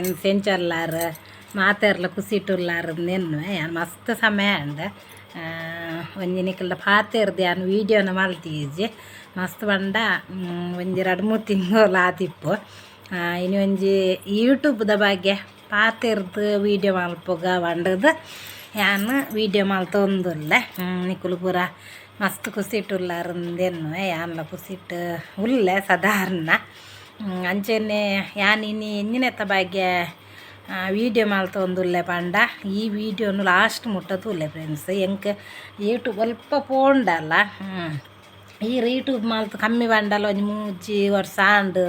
Friends ಎಂಚಲ್ಲಾರು ಮಾತೆರ್ಲ ಕುಸಿಟುಲ್ಲಾರು ನೆನ್ವೆ ಯಾನು ಮಸ್ತ್ ಸಮಯ ಅಂಡ ಒಂಜಿ ನಿಕಲ್ದ ಪಾತೆರ್ದು ಯಾನು ವೀಡಿಯೋನ ಮಲ್ತೀಜಿ ಮಸ್ತ್ ಪಂಡ ಒಂಜಿ 2-3 ತಿಂಗಳು ಆತಿಪ್ಪು ಇನ್ನು ಒಂಜಿ ಯೂಟ್ಯೂಬ್ದ ಬಗ್ಗೆ ಪಾತೆರ್ದು ವೀಡಿಯೋ ಮಲ್ಪೊಗ ಪಂಡದು ಯಾನು ವೀಡಿಯೋ ಮಲ್ತೊಂದುಲ್ಲೆ ನಿಕುಲು ಪೂರ ಮಸ್ತ್ ಕುಸಿಟುಲ್ಲಾರಂದೆನ್ವೆ ಯಾನ್ಲ ಕುಸಿಟ್ಟು ಉಲ್ಲೆ ಸಾಧಾರಣ ಅಂಚೆನೆ ಯಾನು ಇನ್ನು ಎಂಜಿನೆತ್ತ ಬಗ್ಗೆ ವೀಡಿಯೋ ಮಲ್ತೊಂದುಲ್ಲೆ ಪಂಡ ಈ ವೀಡಿಯೋನು ಲಾಸ್ಟ್ ಮುಟ್ಟ ತೂಲೆ ಫ್ರೆಂಡ್ಸ್ ಎಂಕ್ ಯೂಟ್ಯೂಬ್ ಅಲ್ಪ ಪೋಂಡಲ್ಲ ಈ ಯೂಟ್ಯೂಬ್ ಮಲ್ತು ಕಮ್ಮಿ ಪಂಡಲ್ಲ ಒಂಜಿ 3 ವರ್ಷ ಆಂಡು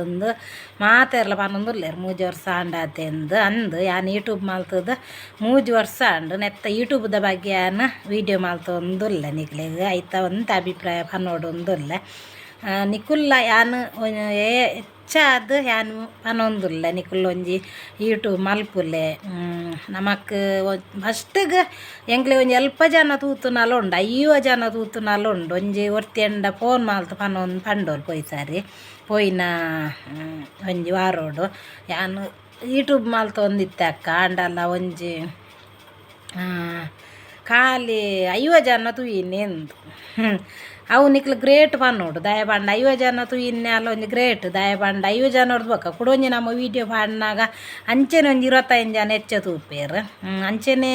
ಮಾತೆರ್ಲ ಪನ್ನೊಂದುಲ್ಲೇರು 3 ವರ್ಷ ಆಂಡಾತೆಂದು ಅಂದು ಯಾನು ಯೂಟ್ಯೂಬ್ ಮಲ್ತದ 3 ವರ್ಷ ಆಂಡು ನೆತ್ತ ಯೂಟ್ಯೂಬ್ದ ಬಗ್ಗೆ ಯಾನು ವೀಡಿಯೋ ಮಲ್ತೊಂದುಲ್ಲೆ ನಿಕ್ಲೆಗ್ ಐತ ಒಂತ ಅಭಿಪ್ರಾಯ ಪನ್ನೋಡೊಂದುಲ್ಲೆ ನಿಕುಲ್ಲ ಯಾನು ಹೆಚ್ಚಾದ ಯಾನು ಪನ್ನೊಂದುಲ್ಲೆ ನಿಕುಲ್ ಒಂಜಿ ಯೂಟ್ಯೂಬ್ ಮಲ್ಪುಲೆ ನಮಕ್ ಫಸ್ಟ್ಗೆ ಎಂಕ್ಲೆ ಒಂಜಿ ಅಲ್ಪ ಜನ ತೂತುನಲ ಉಂಡು 50 ಜನ ತೂತುನಲ ಉಂಡು ಒಂಜಿ ಒರ್ತಿಯಂಡ ಫೋನ್ ಮಲ್ತು ಪಂಡೋರು ಪೋಯ್ಸಾರಿ ಪೋಯಿನ ಒಂಜಿ ವಾರೋಡು ಯಾನು ಯೂಟ್ಯೂಬ್ ಮಲ್ತೊಂದಿತ್ತೆ ಅಕ್ಕ ಅಂಡಲ್ಲ ಒಂಜಿ ಖಾಲಿ 50 ಜನ ತೂಯಿನೆಂದು ಅವು ನಿಕ್ಲು ಗ್ರೇಟ್ ಪನ್ನೋಡು ದಯ ಪಂಡ 50 ಜನ ತೂಯಿನ್ನೆ ಅಲ್ಲ ಒಂಜಿ ಗ್ರೇಟ್ ದಯ ಪಂಡ 50 ಜನ ಹೊಡ್ದು ಕುಡೊಂಜಿ ನಮ್ಮ ವೀಡಿಯೋ ಪಾಡಿನಾಗ ಅಂಚೆನೆ ಒಂಜಿ 25 ಜನ ಹೆಚ್ಚ ತೂಪೇರು ಅಂಚೆನೆ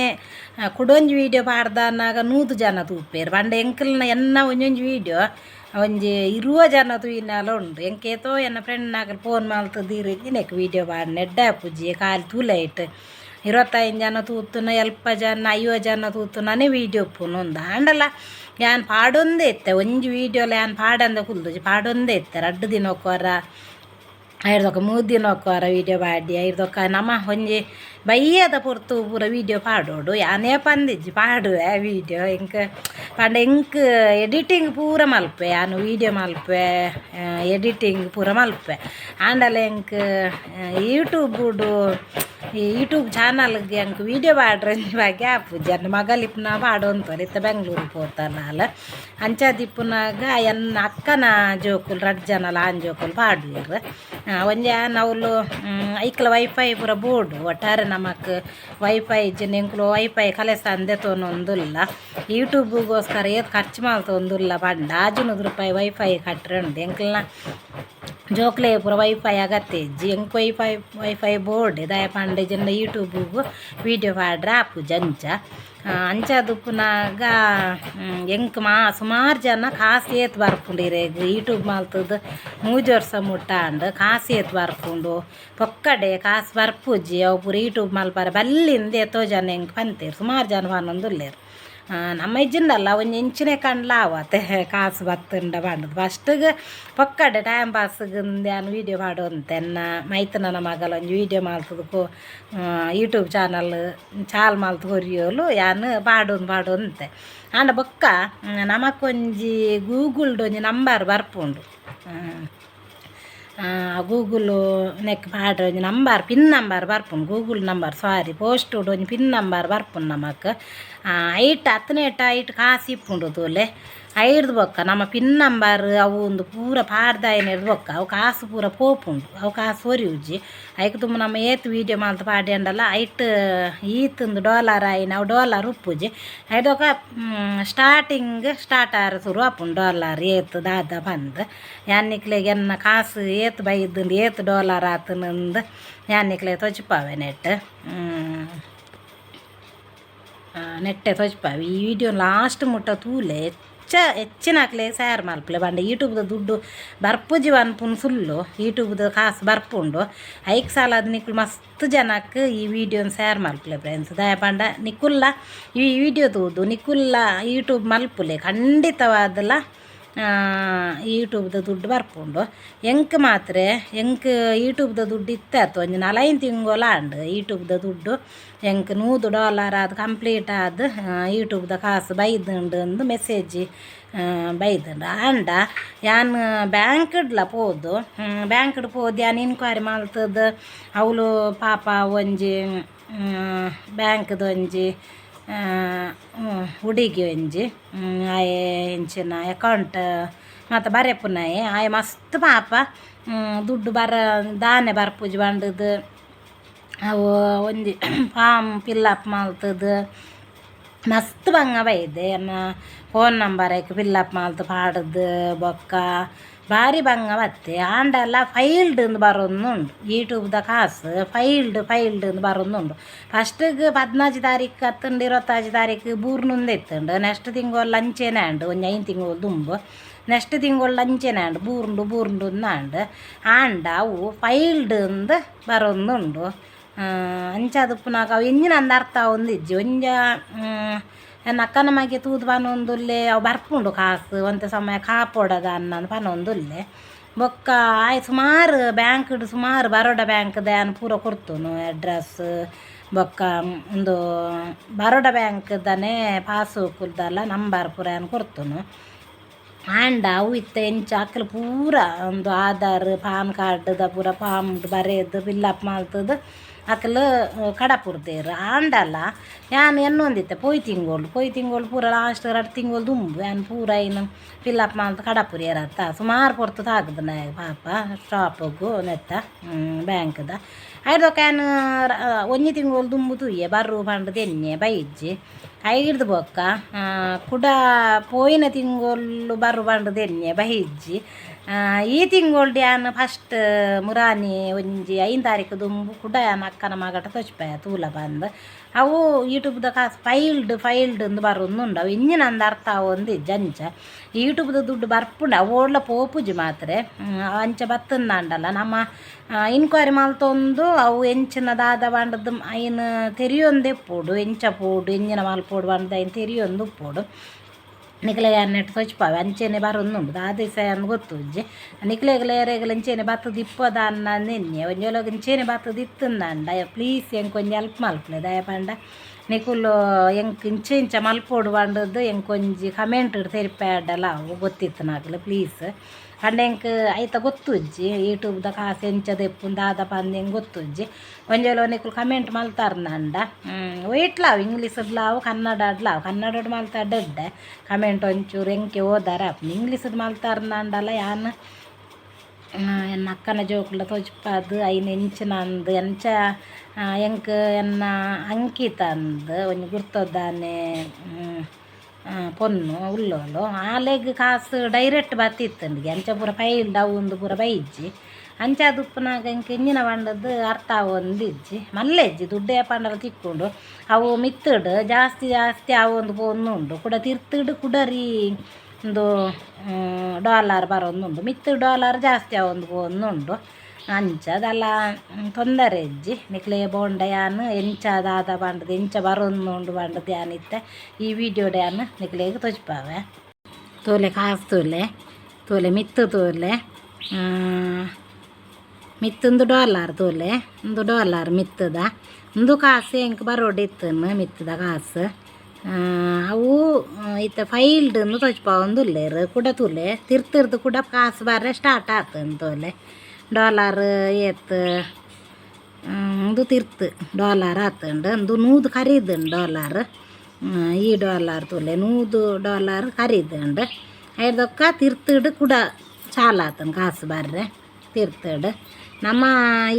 ಕುಡೊಂಜಿ ವೀಡಿಯೋ ಪಾಡ್ದನ್ನಾಗ 100 ಜನ ತೂಪೇರು ಪಂಡ ಎಂಕಲ್ನ ಎನ್ನ ಒಂಜೊಂಜಿ ವೀಡಿಯೋ ಒಂಜಿ 20 ಜನ ತೂಯಿನಲ ಉಂಡು ಎಂಕೇತೋ ಎನ್ನ ಫ್ರೆಂಡ್ನಾಗ ಫೋನ್ ಮಲ್ತದೀರಿ ನೆಕ್ ವೀಡಿಯೋ ಪಾಡ್ನ ಎಡ್ಡೆ ಪೂಜಿ ಖಾಲಿ ತೂಲೈಟ್ 25 ಜನ ತೂತುನ 40 ಜನ 50 ಜನ ತೂತುನೇ ವೀಡಿಯೋ ಉಪ್ಪುನು ಒಂದು ಆಂಡಲ್ಲ ಯಾನ್ ಪಾಡೊಂದೇ ಇತ್ತೆ ಒಂಜಿ ವೀಡಿಯೋಲ ಯಾನ್ ಪಾಡಂದ ಕುಲ್ದುಜಿ ಪಾಡೊಂದೇ ಇತ್ತೆ 2 ದಿನ ಒಕ್ಕವರ 3 ದಿನ ಒಕ್ಕವರ ವೀಡಿಯೋ ಪಾಡಿ ನಮ್ಮ ಒಂಜಿ ಬಯ್ಯದ ಪೊರ್ತು ಪೂರ ವೀಡಿಯೋ ಪಾಡೋಡು ಯಾನೇ ಪಂದಿಜ್ಜಿ ಪಾಡುವೆ ವೀಡಿಯೋ ಎಂಕ್ ಪಂಡ ಎಂಕ್ ಎಡಿಟಿಂಗ್ ಪೂರ ಮಲ್ಪೆ ಯಾನು ವೀಡಿಯೋ ಮಲ್ಪೆ ಎಡಿಟಿಂಗ್ ಪೂರ ಮಲ್ಪೆ ಆಂಡಲ ಎಂಕ್ ಯೂಟ್ಯೂಬುಡು ಈ ಯೂಟ್ಯೂಬ್ ಚಾನಲ್ಗೆ ಎಂಕ್ ವೀಡಿಯೋ ಪಾಡ್ರೆ ಬಗ್ಗೆ ಆಪುಜಿ ಅನ್ನ ಮಗಲಿಪ್ಪುನ ಪಾಡೋಂತಾರೆ ಇತ್ತ ಬೆಂಗ್ಳೂರಿಗೆ ಹೋಗ್ತಾನಲ್ಲ ಅಂಚಾದಿಪ್ಪುನಾಗ ಎನ್ನ ಅಕ್ಕನ ಜೋಕುಲು 2 ಜನ ಆನ್ ಜೋಕುಲು ಪಾಡುವೆರು ಒಂಜಿ ಅವಳು ಐಕ್ಲ ವೈಫೈ ಪೂರ ಬೋರ್ಡು ಒಟ್ಟಾರೆ ನಮಕ್ ವೈಫೈ ಜನ ಎಂಕ್ಲು ವೈಫೈ ಕಲೆಸ ಅಂದೆತೊಂದುಲ್ಲ ಯೂಟ್ಯೂಬ್ಗೋಸ್ಕರ ಏತ್ ಖರ್ಚು ಮಲ್ತೊಂದುಲ್ಲ ಪಂಡ 500 ರೂಪಾಯಿ ವೈಫೈ ಕಟ್ರೆ ಉಂಡು ಎಂಕ್ಲನ ಜೋಕ್ಲೆ ಪೂರ ವೈಫೈ ಅಗತ್ಯ ಇಜ್ಜಿ ಎಂಕ್ ವೈಫೈ ಬೋರ್ಡ್ ದಯ ಪಂಡೆ ಜನ ಯೂಟ್ಯೂಬ್ಗೂ ವೀಡಿಯೋ ಪಾಡ್ರೆ ಆಪುಜಿ ಅಂಚಾದುಪ್ಪುನಾಗ ಎಂಕ್ ಸುಮಾರು ಜನ ಕಾಸು ಏತ್ ಬರ್ಪುಂಡಿರೇಗ ಯೂಟ್ಯೂಬ್ ಮಲ್ತದ 3 ವರ್ಷ ಮುಟ್ಟಾಂಡು ಕಾಸು ಏತ್ ಬರ್ಪುಂಡು ಪೊಕ್ಕಡೆ ಕಾಸು ಬರ್ಪುಜಿ ಅವು ಪೂರ ಯೂಟ್ಯೂಬ್ ಮಲ್ಪಾರೆ ಬಲ್ಲಿಂದ ಎತ್ತೋ ಜನ ಎಂಕ್ ಪಂತೇರು ಸುಮಾರು ಜನ ಪನ್ನೊಂದುಲ್ಲೇರು ನಮ್ಮ ಇಜ್ಜಿಂದಲ್ಲ ಒಂಜಿ ಇಂಚಿನೇ ಕಂಡ್ಲ ಆವತ್ತೆ ಕಾಸು ಬತ್ತುಂಡ ಪಂಡದು ಫಸ್ಟ್ಗೆ ಪೊಕ್ಕಡೆ ಟೈಮ್ ಪಾಸ್ಗಿಂದ ಯಾನು ವೀಡಿಯೋ ಪಾಡೋಂತೆನ್ನ ಮೈತನನ ಮಗಲ ಒಂಜಿ ವೀಡಿಯೋ ಮಲ್ತದಕ್ಕೂ ಯೂಟ್ಯೂಬ್ ಚಾಲ್ ಮಲ್ತು ಕೊರಿಯೋಲು ಯಾನು ಪಾಡೋಂತೆ ಆಂಡ ಬೊಕ್ಕ ನಮಕೊಂಜಿ ಗೂಗಲ್ಡು ಒಂಜಿ ನಂಬರ್ ಬರ್ಪುಂಡು ಗೂಗುಲ್ ನೆಕ್ ಪಾಡ್ರೆ ಒಂಜಿ ನಂಬರ್ ಪಿನ್ ನಂಬರ್ ಬರ್ಪುಂಡು ಗೂಗಲ್ ನಂಬರ್ ಸಾರಿ ಪೋಸ್ಟುಡು ಒಂಜಿ ಪಿನ್ ನಂಬರ್ ಬರ್ಪುಂಡು ನಮಕ್ ಐಟ್ ಅತ್ತನೇಟ ಐಟ್ ಕಾಸು ಇಪ್ಪುಂಡು ತೋಲೆ ಐಡ್ದು ಬೊಕ್ಕ ನಮ್ಮ ಪಿನ್ ನಂಬರ್ ಅವು ಒಂದು ಪೂರ ಪಾಡ್ದಾಯನ ಬೊಕ್ಕ ಅವು ಕಾಸು ಪೂರ ಪೋಪುಂಡು ಅವು ಕಾಸು ಒರಿಯುಜಿ ಐಕ್ ತುಂಬ ನಮ್ಮ ಏತ್ ವೀಡಿಯೋ ಮಲ್ತು ಪಾಡಿ ಅಂಡಲ್ಲ ಐಟ್ ಈತಂದು ಡಾಲರ್ ಆಯ್ನ ಅವು ಡಾಲರ್ ಉಪ್ಪುಜಿ ಐದೊಕ ಸ್ಟಾರ್ಟ್ ಆರ ಶುರು ಆಪುಂಡು ಡಾಲರ್ ಏತ್ ದಾದ ಬಂದು ಯಾನಿಕ್ಲೆಗೆ ಎನ್ನ ಕಾಸು ಏತ್ ಬೈದಂದು ಏತ್ ಡಾಲರ್ ಆತನಂದು ಯಾನಿಕ್ಲೆ ತೊಚ್ಪಾವೆ ನೆಟ್ಟೆ ತೊಚ್ಪಾವೆ ಈ ವಿಡಿಯೋ ಲಾಸ್ಟ್ ಮುಟ್ಟ ತೂಲೆ ಹೆಚ್ಚಿನಾಕ್ಲೆ ಶೇರ್ ಮಲ್ಪಲೆ ಬಂಡ ಯೂಟ್ಯೂಬ್ದ ದುಡ್ಡು ಬರ್ಪುಜಿ ಅನ್ಪುನ್ ಸುಳ್ಳು ಯೂಟ್ಯೂಬ್ದ ಕಾಸು ಬರ್ಪುಂಡು ಐಕ್ ಸಾಲ ಅದು ನಿಕ್ಕುಲು ಮಸ್ತ್ ಜನಕ್ಕೆ ಈ ವಿಡಿಯೋನ ಶೇರ್ ಮಲ್ಪಲೆ ಫ್ರೆಂಡ್ಸ್ ದಯ ಪಂಡ ನಿಕ್ಕುಲ್ಲ ಈ ವಿಡಿಯೋ ತೂದು ನಿಕ್ಕುಲ್ಲ ಯೂಟ್ಯೂಬ್ ಮಲ್ಪುಲೆ ಖಂಡಿತವಾದಲ್ಲ ಯೂಟ್ಯೂಬ್ದ ದುಡ್ಡು ಬರ್ಪುಂಡು ಎಂಕ್ ಮಾತ್ರ ಯೂಟ್ಯೂಬ್ದ ದುಡ್ಡು ಇತ್ತಾತು ಒಂಜಿ 4 ತಿಂಗೋಲ ಆಂಡು ಯೂಟ್ಯೂಬ್ದ ದುಡ್ಡು ಎಂಕ್ $100 ಅದು ಕಂಪ್ಲೀಟ್ ಆದ ಯೂಟ್ಯೂಬ್ದ ಕಾಸು ಬೈದುಂಡು ಅಂದು ಮೆಸೇಜ್ ಬೈದುಂಡು ಆಂಡ ಯಾನು ಬ್ಯಾಂಕ್ಡ್ಲ ಪೋದು ಬ್ಯಾಂಕ್ಡ್ ಪೋದು ಯಾನು ಇನ್ಕ್ವೈರಿ ಮಲ್ತದ ಅವಳು ಪಾಪ ಒಂಜಿ ಬ್ಯಾಂಕ್ದ ಒಂಜಿ ಹುಡುಗಿ ಒಂಜಿ ಆಯೆ ಇಂಚಿನ ಅಕೌಂಟ್ ಮತ್ತು ಬರೆಪುನಾಯಿ ಆಯೆ ಮಸ್ತ್ ಪಾಪ ದುಡ್ಡು ದಾನೆ ಬರ್ಪುಜಿ ಬಂಡದು ಅವು ಒಂಜಿ ಫಾರ್ಮ್ ಫಿಲ್ಲಪ್ ಮಲ್ತದು ಮಸ್ತ್ ಬಂಗ ಬೈದೆ ಅನ್ನ ಫೋನ್ ನಂಬರ್ ಆಯ್ಕೆ ಫಿಲ್ಲಪ್ ಮಲ್ತು ಪಾಡದು ಬೊಕ್ಕ ಭಾರಿ ಬಂಗ ಬತ್ತೆ ಆಂಡೆಲ್ಲ ಫೈಲ್ಡ್ ಎಂದು ಬರೋದುಂಡು ಯೂಟ್ಯೂಬ್ದ ಕಾಸು ಫೈಲ್ಡ್ ಎಂದು ಬರೋದುಂಡು ಫಸ್ಟಿಗೆ 14 ತಾರೀಕು ಹತ್ತುಂಡು 25 ತಾರೀಕು ಬೂರ್ನುಂದು ಎತ್ತುಂಡು ನೆಕ್ಸ್ಟ್ ತಿಂಗಳು ಅಂಚೆನೆ ಉಂಡು ಒಂದು 5 ತಿಂಗಳು ದುಂಬು ನೆಕ್ಸ್ಟ್ ತಿಂಗಳು ಅಂಚೆನೆ ಉಂಡು ಬೂರ್ಂಡು ಅಂಡು ಆಂಡ ಅವು ಫೈಲ್ಡ್ ಎಂದು ಬರೋದುಂಡು ಅಂಚದುಪ್ಪುನಾಗ ಅವು ಎಂಜಿನ ಅಂದ ಅರ್ಥ ಒಂದಿಜ್ಜಿ ಒಂಜ ನನ್ನ ಅಕ್ಕನ ಮಗೆ ತೂದು ಪನೊಂದುಲ್ಲೆ ಅವು ಬರ್ಪುಂಡು ಕಾಸು ಒಂತೆ ಸಮಯ ಕಾಪೊಡದ ಅನ್ನಂದು ಪನೊಂದುಲ್ಲೆ ಬೊಕ್ಕ ಆಯ್ ಸುಮಾರು ಬ್ಯಾಂಕ್ಡು ಸುಮಾರು ಬರೋಡ ಬ್ಯಾಂಕ್ದ ಅನ್ನು ಪೂರ ಕೊಡ್ತುನು ಅಡ್ರೆಸ್ ಬೊಕ್ಕ ಒಂದು ಬರೋಡ ಬ್ಯಾಂಕ್ದನೇ ಪಾಸ್ಬುಕ್ದಲ್ಲ ನಂಬರ್ ಪೂರ ಅನ್ನು ಕೊಡ್ತುನು ಆಂಡ ಅವು ಇತ್ತ ಎಂಚ ಅಕ್ಕಲು ಪೂರ ಒಂದು ಆಧಾರ್ ಪಾನ್ ಕಾರ್ಡ್ದ ಪೂರ ಫಾರ್ಮ್ ಬರೆದು ಫಿಲ್ಲಪ್ ಮಾಡ್ತದ್ದು ಅಕ್ಕಲು ಕಡಪುರ್ದೇರು ಆಂಡಲ್ಲ ಯಾನ್ ಎನ್ನೊಂದಿತ್ತೆ ಪೊಯ್ ತಿಂಗಳು ಪೂರ ಲಾಸ್ಟ್ 2 ತಿಂಗಳು ದುಂಬು ಯಾನ್ ಪೂರ ಇನ್ನು ಫಿಲ್ಲಪ್ ಮಾಡ್ತು ಕಡಪುರಿ ಇರತ್ತ ಸುಮಾರು ಪೊರ್ತು ತಾಗದು ಪಾಪ ಸ್ಟಾಪಿಗೂ ನೆತ್ತ ಬ್ಯಾಂಕ್ದ ಐದೊಕ್ಕ ಏನು 1 ತಿಂಗಳು ದುಂಬು ತುಯ್ಯೆ ಬರ್ರು ಪಂಡು ತೆನ್ನೆ ಬೈಜ್ಜಿ ಐಡ್ದು ಬೊಕ್ಕ ಕುಡ ಪೋಯಿನ ತಿಂಗಳು ಬರ್ರು ಪಂಡು ತೆನ್ನೆ ಬೈಜ್ಜಿ ಈ ತಿಂಗಳು ಯಾನ್ ಫಸ್ಟ್ ಮುರಾನಿ ಒಂಜಿ 5 ತಾರೀಕು ದುಂಬು ಕುಡ ಯಾನ್ ಅಕ್ಕನ ಮಗಟ ತೊಚ್ಪಾಯ ತೂಲ ಬಂದು ಅವು ಯೂಟ್ಯೂಬ್ದ ಕಾಸು ಫೈಲ್ಡ್ ಎಂದು ಬರೋದುಂಡು ಅವು ಇಂಜಿನ ಅಂದ ಅರ್ಥ ಒಂದು ಜಂಚ ಯೂಟ್ಯೂಬ್ದ ದುಡ್ಡು ಬರ್ಪುಂಡು ಅವು ಒಳ್ಳೆ ಪೋಪುಜಿ ಮಾತ್ರ ಅಂಚ ಬತ್ತಂದಲ್ಲ ನಮ್ಮ ಇನ್ಕ್ವೈರಿ ಮಲ್ತೊಂದು ಅವು ಎಂಚಿನ ದಾದ ಬಂಡದ್ದು ಐನು ತೆರಿಯೊಂದು ಎಪ್ಪೋಡು ಎಂಚ ಪೋಡು ಎಂಜಿನ ಮಲ್ಪೋಡು ಬಂದ ಐನು ತೆರಿಯೊಂದು ಉಪ್ಪೋಡು ನಿಕ್ಲೆಗೆ ನೆಟ್ಟು ತೊಚ್ಪಾವೆ ಅಂಚೆನೆ ಬರೋದುಂಡು ದಾದಿಸ ಅನ್ನು ಗೊತ್ತುಜ್ಜಿ ನಿಕ್ಲೆಗಲೇರೆಗಲ ಅಂಚೆನೆ ಬತ್ತದು ಇಪ್ಪದ ಅನ್ನ ನೆನ್ನೆ ಒಂಜೊಲಗ ಅಂಚೆನೆ ಬತ್ತದು ಇತ್ತಂದಂಡ ಪ್ಲೀಸ್ ಎಂಕ್ ಒಂಜಿ ಹೆಲ್ಪ್ ಮಲ್ಪಲೆ ದಯ ಪಂಡ ನಿಕುಲು ಎಂಕ್ ಇಂಚ ಮಲ್ಪೋಡು ಬಂಡದ್ದು ಎಂಕೊಂಜಿ ಕಮೆಂಟ್ ತೆರಿಪ್ಯಾಡಲ್ಲ ಅವು ಗೊತ್ತಿತ್ತು ನಾಗಲು ಪ್ಲೀಸ್ ಪಂಡ ಎಂಕ್ ಐತ ಗೊತ್ತುಜ್ಜಿ ಯೂಟ್ಯೂಬ್ದ ಕಾಸು ಎಂಚದ ಎಪ್ಪು ದಾದ ಪಂದ ಹೆಂಗೆ ಗೊತ್ತುಜ್ಜಿ ಒಂಜೊಲ ನಿಕುಲು ಕಮೆಂಟ್ ಮಲ್ತಾರ್ನಂಡ ಇಟ್ಲಾವು ಇಂಗ್ಲೀಷಡ್ಲಾವು ಕನ್ನಡಡ್ ಮಲ್ತಾಡ್ಡೆ ಕಮೆಂಟ್ ಒಂಚೂರು ಎಂಕೆ ಓದಾರ ಇಂಗ್ಲೀಷಡ್ ಮಲ್ತಾರ್ನಂಡಲ್ಲ ಯಾನ್ ಎನ್ನ ಅಕ್ಕನ ಜೋಕುಲ ತೊಜ್ಪಾದು ಐನು ಎಂಚಿನಂದು ಎಂಚ ಎಂಕ್ ಎನ್ನ ಅಂಕಿತ ಅಂದು ಒಂಜಿ ಗುರ್ತೊದ್ದಾನೆ ಪೊನ್ನು ಉಲ್ಲೋಲು ಆಲೆಗ್ ಕಾಸು ಡೈರೆಕ್ಟ್ ಬತ್ತಿತ್ತಂಡಿಗೆ ಅಂಚ ಪೂರ ಫೈಲ್ಡ್ ಅವು ಪೂರ ಬೈಜ್ಜಿ ಅಂಚ ದುಪ್ಪುನಾಗ ಇಂಕ ಇಂಜಿನ ಬಂಡದ್ದು ಅರ್ಥ ಒಂದಿಜ್ಜಿ ಮಲ್ಲೆಜ್ಜಿ ದುಡ್ಡೇ ಪಂಡಲ ತಿಕ್ಕೊಂಡು ಅವು ಮಿತ್ತಡು ಜಾಸ್ತಿ ಅವು ಒಂದು ಪೊನ್ನುಂಡು ಕೂಡ ತಿರ್ತಡು ಕುಡರಿ ಒಂದು $, ಬರೋದುಂಡು $, ಜಾಸ್ತಿ ಒಂದು ಪೊನ್ನುಂಡು ಅಂಚದಲ್ಲ ತೊಂದರೆ ಇಜ್ಜಿ ನಿಕ್ಲೆ ಬೋಂಡ ಯಾನು ಎಂಚದಾದ ಬಂಡದು ಎಂಚ ಬರೋದುಂಡು ಬಂಡದು ಯಾನಿತ್ತೆ ಈ ವಿಡಿಯೋಡೆ ಯಾನು ನಿಕ್ಲೆಗೆ ತೊಚ್ಪಾವೆ ತೋಲೆ ಕಾಸು ತೋಲೆ ಮಿತ್ತು ತೋಲೆ ಮಿತ್ತೊಂದು $, ತೋಲೆ ಒಂದು $, ಮಿತ್ತದ ಒಂದು ಕಾಸು ಎಂಕ್ ಬರೋಡಿತ್ತನ್ನು ಮಿತ್ತದ ಕಾಸು ಅವು ಇತ್ತ ಫೈಲ್ಡ್ ತೊಚ್ಪಾ ಒಂದು ಉಲ್ಲೇರು ಕೂಡ ತುಲೆ ತಿರ್ತಿರ್ದು ಕೂಡ ಕಾಸು ಬಾರೆ ಸ್ಟಾರ್ಟ್ ಆತಂದು ತೋಲೆ $, ಏತ್ ಒಂದು ತಿರ್ತು $, ಆತಂಡು ಒಂದು 100 ಕರೀದುಂಡು $, ಈ $, ತೋಲೆ 100 ಕರೀದುಂಡು ಐದೊಕ್ಕ ತಿರ್ತಡು ಕೂಡ ಚಾಲಾತನ್ ಕಾಸು ಬರ್ರೆ ತಿರ್ತಡು ನಮ್ಮ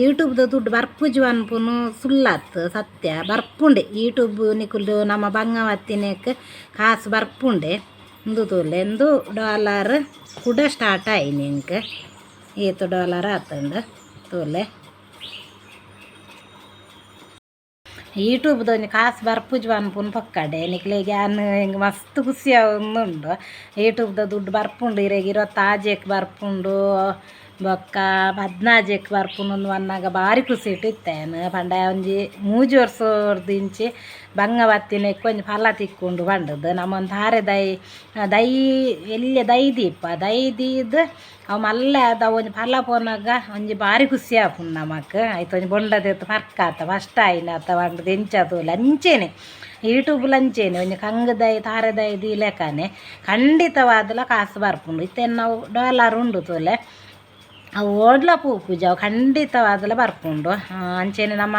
ಯೂಟ್ಯೂಬ್ದ ದುಡ್ಡು ಬರ್ಪುಜಿ ಅನ್ಪುನು ಸುಳ್ಳಾತು ಸತ್ಯ ಬರ್ಪುಂಡೆ ಯೂಟ್ಯೂಬ್ ನಿಕುಲು ನಮ್ಮ ಬಂಗವತ್ತಿನಕ್ಕೆ ಕಾಸು ಬರ್ಪುಂಡೆ ಒಂದು ತೋಲೆ ಒಂದು $, ಕೂಡ ಸ್ಟಾರ್ಟ್ ಆಯ್ನಿ ಇಂಕ ಏತು $, ಆತಂಡು ತೋಲೆ ಯೂಟ್ಯೂಬ್ದ ಒಂಜಿ ಕಾಸು ಬರ್ಪುಜಿ ಅನ್ಪುನು ಪಕ್ಕಡೆ ನಿಕ್ಲೆಗೆ ಯಾನು ಹಿಂಗೆ ಮಸ್ತ್ ಖುಷಿ ಆವೊಂದುಂಡು ಯೂಟ್ಯೂಬ್ದ ದುಡ್ಡು ಬರ್ಪುಂಡು ಇರೆಗ್ 26 ಬರ್ಪುಂಡು ಬೊಕ್ಕ 14 ಬರ್ಪುನೊಂದು ಅನ್ನಗ ಭಾರಿ ಖುಷಿ ಇಟ್ಟಿತ್ತೇನು ಪಂಡ ಒಂಜಿ 3 ವರ್ಷದ ಇಂಚಿ ಬಂಗವತ್ತಿನಕ್ಕೆ ಒಂಜಿ ಫಲ ತಿಕ್ಕೊಂಡು ಬಂಡದ್ದು ನಮ್ಮೊಂದು ತಾರೆ ದೈ ಎಲ್ಲಿ ದೈದೀದು ಅವು ಮಲ್ಲೆ ಅದ ಒಂಜಿ ಫಲ ಪೋನಾಗ ಒಂಜಿ ಭಾರಿ ಖುಷಿ ಆಪುಂಡು ನಮಕ್ ಆಯ್ತು ಒಂಜಿ ಬೊಂಡದೆತ್ತು ಫರ್ಕಾತ ಫಸ್ಟ್ ಆಯ್ನ ಅತ್ತ ಬಂಡದು ಎಂಚತೋಲೆ ಅಂಚೆನೆ ಯೂಟ್ಯೂಬ್ಲ ಅಂಚೆನೆ ಒಂಜಿ ಕಂಗದೈ ತಾರೆದೈದು ಲೆಕ್ಕನೆ ಖಂಡಿತವಾದಲ ಕಾಸು ಬರ್ಪುಂಡು ಇತ್ತೇನು ನಾವು $, ಉಂಡು ತೋಲೆ ಅವು ಓಡ್ಲ ಪೂಜೆ ಅವು ಖಂಡಿತವಾದಲ ಬರ್ಪುಂಡು ಅಂಚೆನೆ ನಮ್ಮ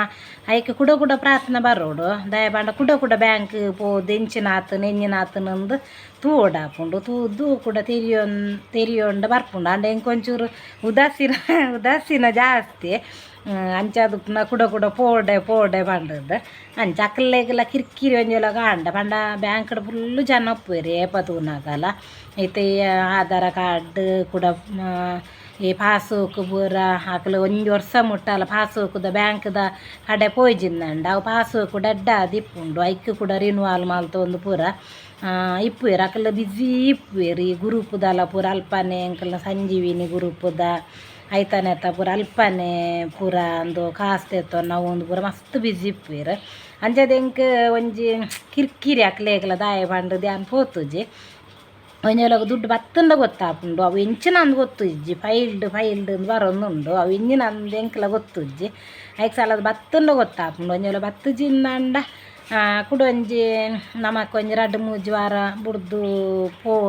ಐಕೆ ಕುಡ ಪ್ರಾರ್ಥನೆ ಬರೋಡು ದಯ ಬಂಡ ಕುಡ ಬ್ಯಾಂಕ್ ಪೋದು ಎಂಚಿನಾತನೊಂದು ತೂಡಾಪುಂಡು ತೂದು ಕೂಡ ತೆರಿಯೊಂಡು ಬರ್ಪುಂಡು ಅಂಡ ಎಂಕೊಂಚೂರು ಉದಾಸೀನ ಜಾಸ್ತಿ ಅಂಚಾದು ಪುನಃ ಕುಡ ಪೋಡೆ ಬಂಡದ್ದು ಅಂಚ ಅಕ್ಕಲ್ಲೆಗೆಲ್ಲ ಕಿರಿಕಿರಿ ಒಂಜೆಲ್ಲ ಕಾಂಡ ಪಂಡ ಬ್ಯಾಂಕ್ಡ್ ಫುಲ್ಲು ಜನ ಒಪ್ಪುವೆರಿ ಏಪ ತೂನಾಗಲ್ಲ ಐತೆ ಆಧಾರ ಕಾರ್ಡ್ ಕೂಡ ಈ ಪಾಸ್ಬುಕ್ ಪೂರ ಆಕಲು ಒಂಜಿ ವರ್ಷ ಮುಟ್ಟಲ್ಲ ಪಾಸ್ಬುಕ್ದ ಬ್ಯಾಂಕ್ದ ಕಡೆ ಪೋಯ್ಜಿಂದಂಡ ಅವು ಪಾಸ್ಬುಕ್ ಡಡ್ಡ ದಿಪ್ಪುಂಡು ಐಕ್ ಕೂಡ ರಿನ್ಯೂವಲ್ ಮಲ್ತೊಂದು ಪೂರ ಇಪ್ಪುವೆರು ಅಕಲ್ ಬಿಜಿ ಇಪ್ಪುವೆರಿ ಗ್ರೂಪ್ದಲ್ಲ ಪೂರ ಅಲ್ಪನೆ ಅಂಕಲ್ನ ಸಂಜೀವಿನಿ ಗ್ರೂಪ್ದ ಐತನೆತ್ತ ಪೂರ ಅಲ್ಪನೆ ಪೂರ ಒಂದು ಕಾಸು ತೆತ್ತೋ ನಾವು ಒಂದು ಪೂರ ಮಸ್ತ್ ಬಿಜಿ ಇಪ್ಪುವೆರು ಅಂಚದ ಎಂಕ್ ಒಂಜಿ ಕಿರಿಕಿರಿ ಅಕ್ಲೇಗಲ ದಾಯ ಪಂಡ್ ಧ್ಯಾನ್ ಪೋತುಜಿ ಒಂಜೆಲಗ ದುಡ್ಡು ಬತ್ತಂಡ ಗೊತ್ತಾಪುಂಡು ಅವು ಎಂಚಿನ ಅಂದು ಗೊತ್ತು ಇಜ್ಜಿ ಫೈಲ್ಡ್ ಅಂತ ಬರೊಂದುಂಡು ಅವು ಇಂಜಿನ ಅಂದು ಎಂಕ್ಲ ಗೊತ್ತುಜ್ಜಿ ಐಕ್ ಸಾಲದ ಬತ್ತಂಡ ಗೊತ್ತಾಪುಂಡು ಒಂಜೆಲ ಬತ್ತುಜಿಂದಾಂಡ ಕುಡು ಒಂಜಿ ನಮಕ್ ಒಂಜಿ 2-3 ವಾರ ಬುಡ್ದು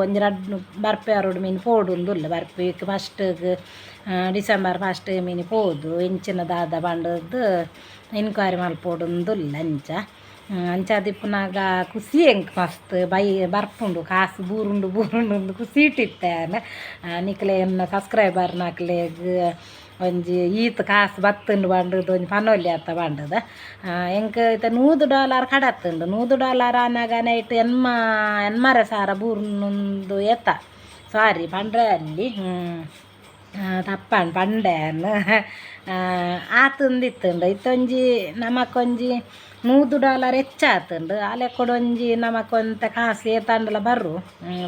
ಒಂಜಿ 2 ಬರ್ಪೆ ಅರೋಡು ಮೀನು ಪೋಡುಂದುಲ್ಲ ಬರ್ಪೆಗ್ ಫಸ್ಟ್ಗ್ ಡಿಸೆಂಬರ್ 1 ಮೀನು ಪೋದು ಎಂಚಿನ ದಾದ ಬಂಡದ್ದು ಎನ್ಕ್ವೈರಿ ಮಲ್ಪೋಡುಂದುಲ್ಲ ಅಂಚ ದಿಪ್ಪುನಾಗ ಖುಷಿ ಎಂಕ್ ಮಸ್ತ್ ಬರ್ಪುಂಡು ಕಾಸು ಬೂರುಂಡು ಒಂದು ಖುಷಿ ಇಟ್ಟಿತ್ತೇನೆ ನಿಕ್ಲೆ ಸಬ್ಸ್ಕ್ರೈಬರ್ ನಾಕ್ಲೆಗ್ ಒಂಜಿ ಈತ್ ಕಾಸು ಬತ್ತುಂಡು ಬಂಡದು ಒಂಜಿ ಪನೊಲಿ ಅತ್ತ ಬಂಡದ ಎಂಕ್ ಇತ್ತ $100 ಕಡತ್ತುಂಡು $100 ಅನ್ನಾಗ ನೈಟ್ ಎನ್ಮರೆ ಸಾರ ಬೂರ್ನೊಂದು ಎತ್ತ ಸಾರಿ ಪಂಡ್ರೆ ಅಲ್ಲಿ ತಪ್ಪಂಡು ಪಂಡೇನು ಆತುಂದಿತ್ತುಂಡು ಇತ್ತೊಂಜಿ ನಮಕೊಂಜಿ $100 ಹೆಚ್ಚಾತುಂಡು ಅಲೆ ಕೊಡೊಂಜಿ ನಮಕೊಂತ ಕಾಸು ಏತಂಡಲ ಬರ್ರು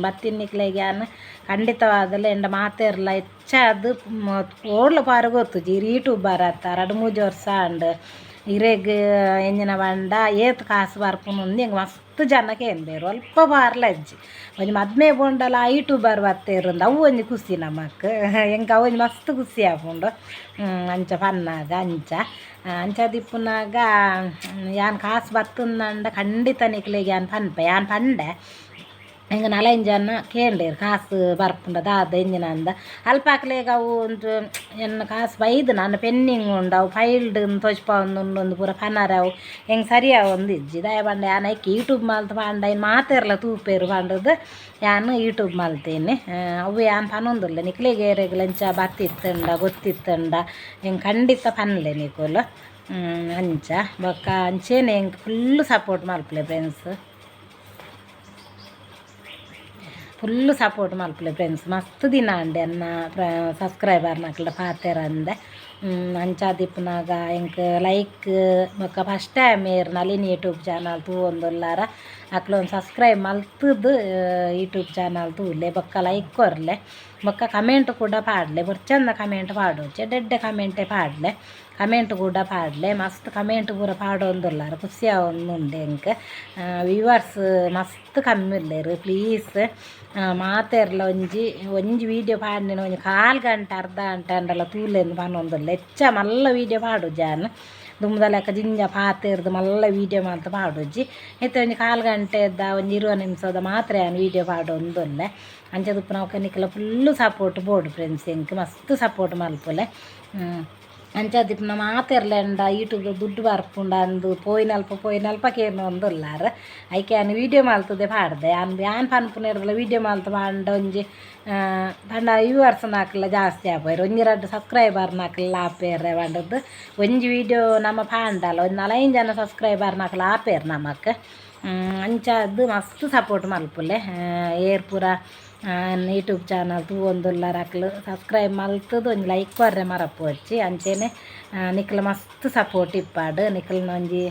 ಬತ್ತಿನ್ನಿಕ್ಲೆಗ್ಯಾನ್ ಖಂಡಿತವಾದಲೆ ಎಂಡ ಮಾತೆರ್ಲ ಹೆಚ್ಚಾದು ಓಡ್ಲ ಪಾರು ಗೊತ್ತುಜಿ ಯೂಟ್ಯೂಬರ್ ಅತ್ತ 2-3 ವರ್ಷ ಅಂಡ್ ಇರೆಗ್ ಎಂಜಿನ ಬಂಡ ಏತ್ ಕಾಸು ಬರ್ಪುನುಂದು ಎಂಗ್ ಮಸ್ತ್ ಜನಕ್ಕೆ ಎಂಬೇರು ಅಲ್ಪ ಪಾರ್ಲ ಅಜ್ಜಿ ಒಂಜಿ ಮದ್ಮೆ ಬೋಂಡಲ ಯೂಟ್ಯೂಬರ್ ಬತ್ತೇರುಂದು ಅವು ಒಂಜಿ ಖುಷಿ ನಮಕ್ ಎಂಕ್ ಅವು ಒಂಜಿ ಮಸ್ತ್ ಖುಷಿ ಆಪುಂಡು ಅಂಚ ಪನ್ನಾಗ ಅಂಚ ದಿಪ್ಪುನಾಗ ಯಾನ್ ಕಾಸು ಬತ್ತುಂದಂಡ ಖಂಡಿತ ನಿಕ್ಲೆಗ್ ಯಾನ್ ಪಂಡೆ ಹಿಂಗೆ 4-5 ಜನ ಕೇಂಡೇರು ಕಾಸು ಬರ್ಪುಂಡ ದಾದ ಎಂಜಿನ ಅಂದ ಅಲ್ಪಾಕ್ಲೆಗ್ ಅವು ಒಂದು ಎನ್ನ ಕಾಸು ಬೈದು ನಾನು ಪೆನ್ನಿಂಗ್ ಉಂಡು ಅವು ಫೈಲ್ಡ್ ತೊಜ್ಪ ಒಂದು ಪೂರ ಪನರ ಅವು ಹೆಂಗೆ ಸರಿಯಾಗಿ ಒಂದು ಇಜ್ಜಿ ದಯ ಬಂಡ ಯಾನ್ ಐಕಿ ಯೂಟ್ಯೂಬ್ ಮಲ್ತು ಪಾಂಡ ಇನ್ನು ಮಾತೆರ್ಲ ತೂಪೇರು ಪಾಂಡದು ಯಾನು ಯೂಟ್ಯೂಬ್ ಮಲ್ತೇನೆ ಅವು ಯಾನ್ ಪನೊಂದುಲ್ಲ ನಿಕ್ಲೆಗೆ ಏರೆಗ್ಲಂಚ ಬತ್ತಿತ್ತಂಡ ಗೊತ್ತಿತ್ತಂಡ ಹೆಂಗೆ ಖಂಡಿತ ಪನ್ಲೆ ನಿಕೋಲು ಅಂಚ ಬೊಕ್ಕ ಅಂಚೇನೆ ಹೆಂಗೆ ಫುಲ್ಲು ಸಪೋರ್ಟ್ ಮಲ್ಪಲೆ ಫುಲ್ಲು ಸಪೋರ್ಟ್ ಮಲ್ಪಲೆ ಫ್ರೆಂಡ್ಸ್ ಮಸ್ತ್ ದಿನ ಅಂಡೆ ಅನ್ನ ಸಬ್ಸ್ಕ್ರೈಬರ್ ನಕ್ಲ ಪಾತೆರಂದೆ ಅಂಚ ದಿಪ್ಪುನಾಗ ಎಂಕ್ ಲೈಕ್ ಬೊಕ್ಕ ಫಸ್ಟ್ ಟೈಮ್ ಏರ್ ನಳಿನಿ ಯೂಟ್ಯೂಬ್ ಚಾನಲ್ ತೂವೊಂದುಲ್ಲಾರ ಅಕ್ಲೊಂದು ಸಬ್ಸ್ಕ್ರೈಬ್ ಮಲ್ತದ್ದು ಯೂಟ್ಯೂಬ್ ಚಾನಲ್ ತೂಲೆ ಬೊಕ್ಕ ಲೈಕ್ ಕೊರ್ಲೆ ಬೊಕ್ಕ ಕಮೆಂಟ್ ಕೂಡ ಪಾಡ್ಲೆ ಚಂದ ಕಮೆಂಟ್ ಪಾಡೋಚೆ ಡೆಡ್ಡೆ ಕಮೆಂಟೇ ಪಾಡ್ಲೆ ಕಮೆಂಟ್ ಕೂಡ ಪಾಡ್ಲೆ ಮಸ್ತ್ ಕಮೆಂಟ್ ಪೂರ ಪಾಡೊಂದುಲ್ಲಾರ ಖುಷಿ ಆವೊಂದುಂಡು ಎಂಕ್ ವ್ಯೂವರ್ಸ್ ಮಸ್ತ್ ಕಮ್ಮಿ ಉಲ್ಲೇರು ಪ್ಲೀಸ್ ಮಾತೆರ್ಲ ಒಂಜಿ ವೀಡಿಯೋ ಪಾಡಿನ ಒಂಜಿ 1/4 ಗಂಟೆ ಅರ್ಧ ಗಂಟೆ ಅಂಡಲ್ಲ ತೂಲೆಂದು ಪನೊಂದುಲ್ಲ ಹೆಚ್ಚ ಮಲ್ಲ ವೀಡಿಯೋ ಪಾಡು ಜಾನ್ ದುಮ್ದ ಲೆಕ್ಕ ಜಿಂಜ ಪಾತೆರ್ದು ಮಲ್ಲ ವೀಡಿಯೋ ಮಾತ್ರ ಪಾಡೋಜಿ ಇತ್ತೆ ಒಂಜಿ 1/4 ಗಂಟೆದ ಒಂಜಿ 20 ನಿಮಿಷದ ಮಾತ್ರ ಯಾನ್ ವೀಡಿಯೋ ಪಾಡೊಂದುಲ್ಲೆ ಅಂಚ ದುಪ್ಪು ನಾವು ಕನಿಕಲ ಫುಲ್ಲು ಸಪೋರ್ಟ್ ಬೋಡು ಫ್ರೆಂಡ್ಸ್ ಎಂಕ್ ಮಸ್ತ್ ಸಪೋರ್ಟ್ ಮಲ್ಪುಲೆ ಅಂಚ ದಿಪ್ಪು ನಮ್ಮ ಮಾತೆರ್ಲೆಂಡ ಯೂಟ್ಯೂಬ್ ದುಡ್ಡು ಬರ್ಪುಂಡ ಅಂದು ಪೋಯಿನಲ್ಪ ಕೇರ್ನೊಂದುಲ್ಲಾರ ಐಕೆ ಯಾನ್ ವೀಡಿಯೋ ಮಲ್ತದೆ ಪಾಡ್ದೆ ಯಾನ್ ಪನ್ಪುನೆರ್ದಲ ವೀಡಿಯೋ ಮಲ್ತು ಪಾಂಡ ಒಂಜಿ ಪಂಡ ವ್ಯೂವರ್ಸ್ ನಾಕಲ್ಲ ಜಾಸ್ತಿ ಆಪೋಯ್ರು ಒಂಜಿ 2 ಸಬ್ಸ್ಕ್ರೈಬರ್ ನಾಕಲ್ಲ ಆಪೇರ್ರೆ ಪಂಡದ್ದು ಒಂಜಿ ವೀಡಿಯೋ ನಮ್ಮ ಪಾಂಡಲ್ಲ ಒಂದು 4-5 ಜನ ಸಬ್ಸ್ಕ್ರೈಬರ್ ನಾಕಲ್ಲ ಆಪೇರು ನಮಕ್ ಅಂಚ ಅದು ಮಸ್ತ್ ಸಪೋರ್ಟ್ ಮಲ್ಪುಲೆ ಏರ್ ಪೂರ ಯೂಟ್ಯೂಬ್ ಚಾನಲ್ ತೂವೊಂದುಲ್ಲಾರ ಅಕ್ಲು ಸಬ್ಸ್ಕ್ರೈಬ್ ಮಲ್ತದು ಒಂಜಿ ಲೈಕ್ ಕೊರ್ರೆ ಮರಪೋಚಿ ಅಂಚೆನೆ ನಿಕ್ಲ ಮಸ್ತ್ ಸಪೋರ್ಟ್ ಇಪ್ಪಾಡು ನಿಕ್ಲನ ಒಂಜಿ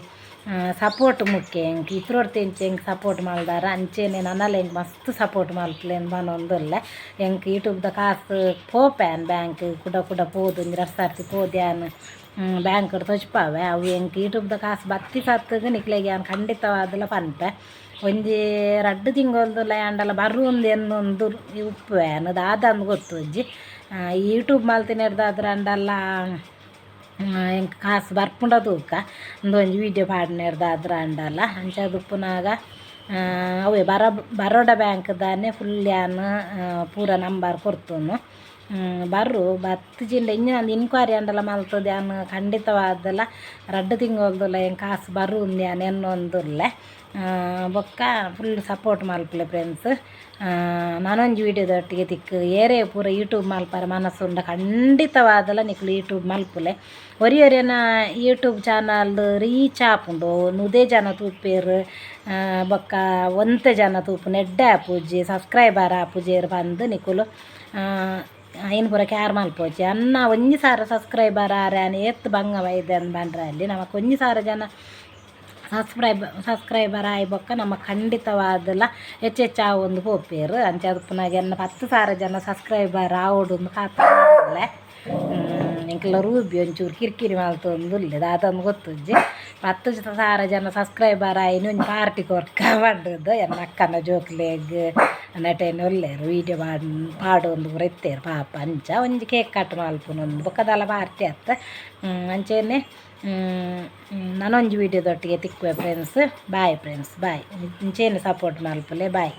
ಸಪೋರ್ಟ್ ಮುಖ್ಯ ಎಂಕ್ ಇತ್ರೋಡ್ ತೆಂಚಿ ಎಂಕ್ ಸಪೋರ್ಟ್ ಮಲ್ದಾರ ಅಂಚೆನೆ ನನ್ನಲ್ಲ ಎಂಕ್ ಮಸ್ತ್ ಸಪೋರ್ಟ್ ಮಲ್ಪಲೇನು ಬನೊಂದುಲ್ಲೆ ಎಂಕ್ ಯೂಟ್ಯೂಬ್ದ ಕಾಸು ಪೋಪ್ಯಾನ್ ಬ್ಯಾಂಕ್ ಕುಡ ಪೋದು ಒಂಜಿ 2 ಸರ್ತಿ ಪೋದ್ಯಾನ್ ಬ್ಯಾಂಕ್ ತೊಜ್ಪಾವೆ ಅವು ಎಂಕ್ ಯೂಟ್ಯೂಬ್ದ ಕಾಸು ಬತ್ತಿ ಸತ್ತದು ನಿಕ್ಲೆಗೆ ಯಾನ್ ಖಂಡಿತವಾದಲ ಪನ್ಪೆ ಒಂಜಿ 2 ತಿಂಗೊಲ್ದುಲ ಯಾಂಡಲ ಬರುಂದು ಎನ್ನೊಂದು ಉಪ್ಪುವೇನು ದಾದಂದು ಗೊತ್ತು ಅಜ್ಜಿ ಯೂಟ್ಯೂಬ್ ಮಲ್ತಿನೆರ್ದಾದ್ರೆ ಅಂಡಲ್ಲ ಎಂಕ್ ಕಾಸು ಬರ್ಪುಂಡ ತೂಕ ಒಂಜಿ ವೀಡಿಯೋ ಪಾಡಿನೆರ್ದಾದ್ರೆ ಅಂಡಲ್ಲ ಅಂಚ ದುಪ್ಪುನಾಗ ಅವೇ ಬರೋಡ ಬ್ಯಾಂಕ್ದಾನೆ ಫುಲ್ ಯಾನ್ ಪೂರ ನಂಬರ್ ಕೊರ್ತುನು ಬರ್ರು ಬತ್ತಿಜಿಂಡ ಇಂಜಿನಂದು ಇನ್ಕ್ವೈರಿ ಅಂಡಲ್ಲ ಮಲ್ತದೆ ಅನ್ನು ಖಂಡಿತವಾದಲ್ಲ 2 ತಿಂಗಳದಲ್ಲ ಏನು ಕಾಸು ಬರು ఉంది అని ಎನ್ನೊಂದುಲ್ಲೆ ಬೊಕ್ಕ ಫುಲ್ ಸಪೋರ್ಟ್ ಮಲ್ಪಲೆ ಫ್ರೆಂಡ್ಸ್ ನಾನೊಂಜಿ ವೀಡಿಯೋದೊಟ್ಟಿಗೆ ತಿಕ್ಕು ಏರೇ ಪೂರ ಯೂಟ್ಯೂಬ್ ಮಲ್ಪರ ಮನಸ್ಸುಂಡ ಖಂಡಿತವಾದಲ್ಲ ನಿಕ್ಲು ಯೂಟ್ಯೂಬ್ ಮಲ್ಪುಲೆ ಒರಿಯೊರಿಯನ ಯೂಟ್ಯೂಬ್ ಚಾನಲ್ ರೀಚ್ ಆಪುಂಡು ನುದೇ ಜನ ತೂಪೇರು ಬೊಕ್ಕ ಒಂತೆ ಜನ ತೂಪು ನೆಡ್ಡೆ ಆಪುಜಿ ಸಬ್ಸ್ಕ್ರೈಬರ್ ಆಪುಜೇರು ಬಂದು ನಿಕುಲು ಏನು ಪೂರ ಕ್ಯಾರ್ ಮಲ್ಪೋಜಿ ಅನ್ನ ಒಂಜಿ ಸಾರ ಸಬ್ಸ್ಕ್ರೈಬರ್ ಆರೆ ಅನ್ನ ಎತ್ತು ಬಂಗ ವೈದ್ಯ ಅಂದ್ ಬಂದ್ರೆ ಅಲ್ಲಿ ನಮಕ್ ಒಂಜಿ ಸಾರ ಜನ ಸಬ್ಸ್ಕ್ರೈಬರ್ ಆಯ್ ಬೊಕ್ಕ ನಮ್ಮ ಖಂಡಿತವಾದಲ್ಲ ಹೆಚ್ಚೆಚ್ಚು ಒಂದು ಪೋಪೇರು ಅಂಚೆ ಅದಪ್ಪನಾಗ ಎನ್ನ 10 ಸಾವಿರ ಜನ ಸಬ್ಸ್ಕ್ರೈಬರ್ ಆವೊಡು ಕಾತಲೆ ಇಂಕಲ್ಲ ರೂಬಿ ಒಂಚೂರು ಕಿರಿಕಿರಿ ಮಲ್ತೊಂದುಲ್ಲೆ ಅದೊಂದು ಗೊತ್ತುಜ್ಜಿ 10 ಸಾವಿರ ಜನ ಸಬ್ಸ್ಕ್ರೈಬರ್ ಆಯ್ನು ಒಂದು ಪಾರ್ಟಿ ಕೊರ್ಕ ಬಂದದ್ದು ಎನ್ನ ಅಕ್ಕನ ಜೋಕ್ಲೆಗ್ ನಟೇನು ಒಲ್ಲೇರು ವೀಡಿಯೋ ಪಾಡೊಂದು ಪೂರ ಎತ್ತೇರು ಪಾಪ ಅಂಚ ಒಂಜಿ ಕೇಕ್ ಕಟ್ ಮಲ್ಪುನೊಂದು ಬೊಕ್ಕದಲ್ಲ ಪಾರ್ಟಿ ಅತ್ತ ಅಂಚೆನೆ ನಾನೊಂಜಿ ವೀಡಿಯೋದೊಟ್ಟಿಗೆ ತಿಕ್ಕುವೆ ಫ್ರೆಂಡ್ಸ್ ಬಾಯ್ ಬಾಯ್ ಇಂಚೇನು ಸಪೋರ್ಟ್ ಮಲ್ಪಲೆ ಬಾಯ್.